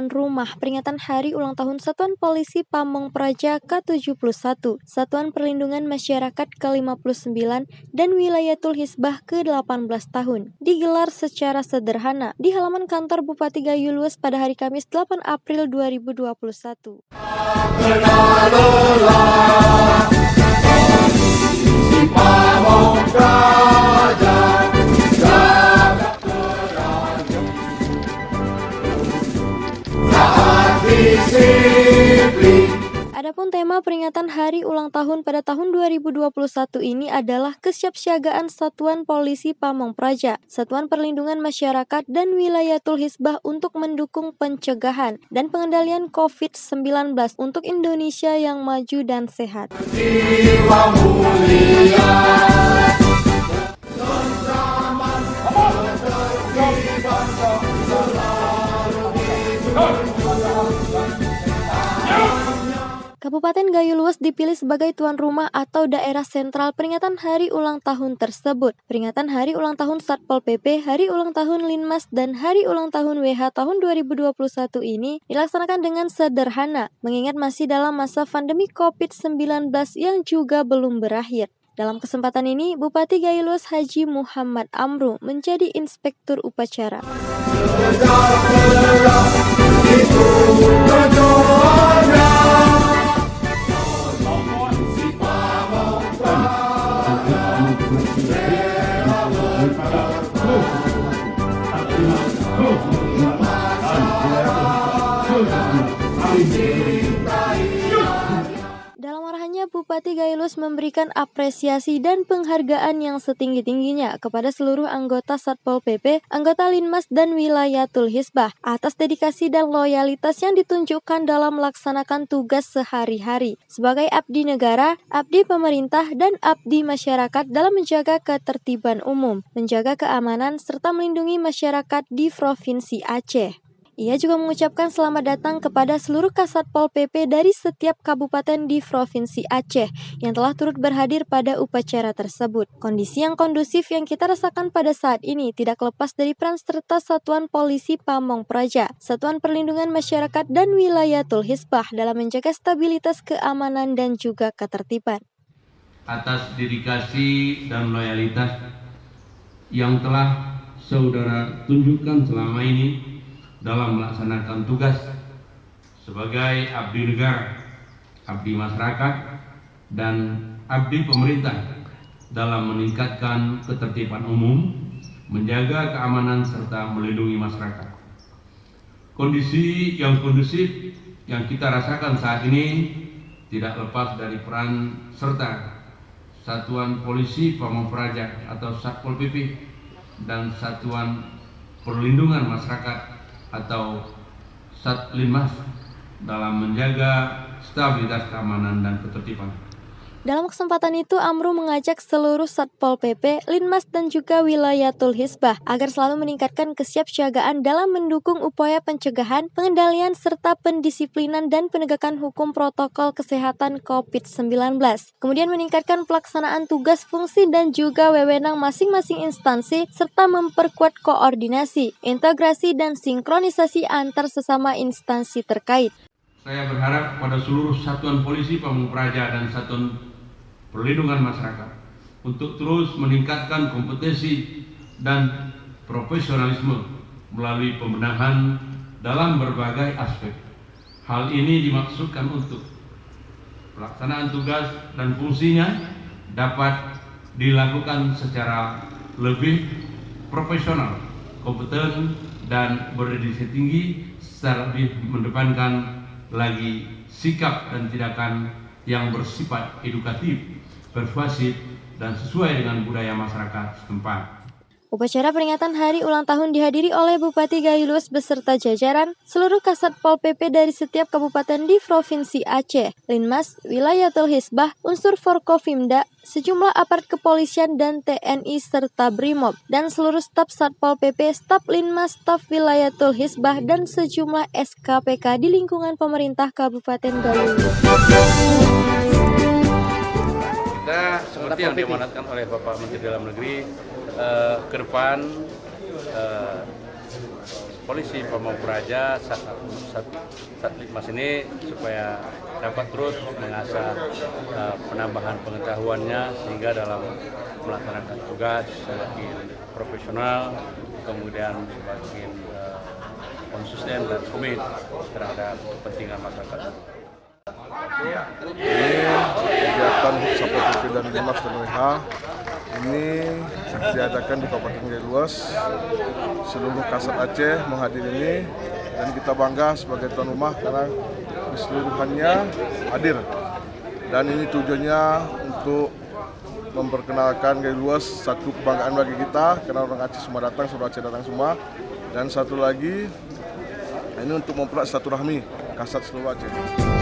tuan rumah peringatan Hari Ulang Tahun Satuan Polisi Pamong Praja ke-71, Satuan Perlindungan Masyarakat ke-59, dan Wilayatul Hisbah ke-18 tahun. Digelar secara sederhana di halaman kantor Bupati Gayo Luas pada hari Kamis 8 April 2021. Adapun tema peringatan Hari Ulang Tahun pada tahun 2021 ini adalah kesiapsiagaan Satuan Polisi Pamong Praja, Satuan Perlindungan Masyarakat, dan Wilayatul Hisbah untuk mendukung pencegahan dan pengendalian COVID-19 untuk Indonesia yang maju dan sehat. Jiwa mulia. Kabupaten Gayo Luas dipilih sebagai tuan rumah atau daerah sentral peringatan Hari Ulang Tahun tersebut. Peringatan Hari Ulang Tahun Satpol PP, Hari Ulang Tahun Linmas, dan Hari Ulang Tahun WH tahun 2021 ini dilaksanakan dengan sederhana, mengingat masih dalam masa pandemi COVID-19 yang juga belum berakhir. Dalam kesempatan ini, Bupati Gayo Luas Haji Muhammad Amru menjadi inspektur upacara. Dalam arahannya, Bupati Gayo Luas memberikan apresiasi dan penghargaan yang setinggi-tingginya kepada seluruh anggota Satpol PP, anggota Linmas, dan Wilayatul Hisbah atas dedikasi dan loyalitas yang ditunjukkan dalam melaksanakan tugas sehari-hari sebagai abdi negara, abdi pemerintah, dan abdi masyarakat dalam menjaga ketertiban umum, menjaga keamanan, serta melindungi masyarakat di Provinsi Aceh. Ia juga mengucapkan selamat datang kepada seluruh Kasatpol PP dari setiap kabupaten di Provinsi Aceh yang telah turut berhadir pada upacara tersebut. Kondisi yang kondusif yang kita rasakan pada saat ini tidak lepas dari peran serta Satuan Polisi Pamong Praja, Satuan Perlindungan Masyarakat, dan Wilayatul Hisbah dalam menjaga stabilitas keamanan dan juga ketertiban. Atas dedikasi dan loyalitas yang telah saudara tunjukkan selama ini dalam melaksanakan tugas sebagai abdi negara, abdi masyarakat, dan abdi pemerintah dalam meningkatkan ketertiban umum, menjaga keamanan, serta melindungi masyarakat. Kondisi yang kondusif yang kita rasakan saat ini tidak lepas dari peran serta Satuan Polisi Pamong Praja atau Satpol PP dan Satuan Perlindungan Masyarakat atau Satlinmas dalam menjaga stabilitas keamanan dan ketertiban. Dalam kesempatan itu, Amru mengajak seluruh Satpol PP, Linmas, dan juga Wilayatul Hisbah agar selalu meningkatkan kesiapsiagaan dalam mendukung upaya pencegahan, pengendalian, serta pendisiplinan dan penegakan hukum protokol kesehatan COVID-19. Kemudian meningkatkan pelaksanaan tugas, fungsi, dan juga wewenang masing-masing instansi, serta memperkuat koordinasi, integrasi, dan sinkronisasi antar sesama instansi terkait. Saya berharap pada seluruh Satuan Polisi Pamong Praja dan Satuan Perlindungan Masyarakat untuk terus meningkatkan kompetensi dan profesionalisme melalui pembenahan dalam berbagai aspek. Hal ini dimaksudkan untuk pelaksanaan tugas dan fungsinya dapat dilakukan secara lebih profesional, kompeten, dan berdedikasi tinggi serta lebih mendepankan lagi sikap dan tindakan yang bersifat edukatif, persuasif, dan sesuai dengan budaya masyarakat setempat. Upacara peringatan Hari Ulang Tahun dihadiri oleh Bupati Gayo Luas beserta jajaran, seluruh Kasatpol PP dari setiap kabupaten di Provinsi Aceh, Linmas, Wilayatul Hisbah, unsur Forkopimda, sejumlah aparat kepolisian dan TNI serta Brimob, dan seluruh staf Satpol PP, staf Linmas, staf Wilayatul Hisbah, dan sejumlah SKPK di lingkungan pemerintah Kabupaten Gayo Luas. Kita seperti yang diamanatkan oleh Bapak Menteri Dalam Negeri, ke depan polisi Pamong Praja Satlikmas ini supaya dapat terus mengasah penambahan pengetahuannya sehingga dalam melaksanakan tugas semakin profesional, kemudian semakin konsisten dan komit terhadap kepentingan masyarakat. Ini kegiatan Satpol PP dan Linmas dan WH ini diadakan di Kabupaten Gailuas. Seluruh Kasat Aceh menghadiri ini dan kita bangga sebagai tuan rumah karena keseluruhannya hadir. Dan ini tujuannya untuk memperkenalkan Gailuas, satu kebanggaan bagi kita karena orang Aceh semua datang, seluruh Aceh datang semua. Dan satu lagi ini untuk mempererat silaturahmi Kasat seluruh Aceh.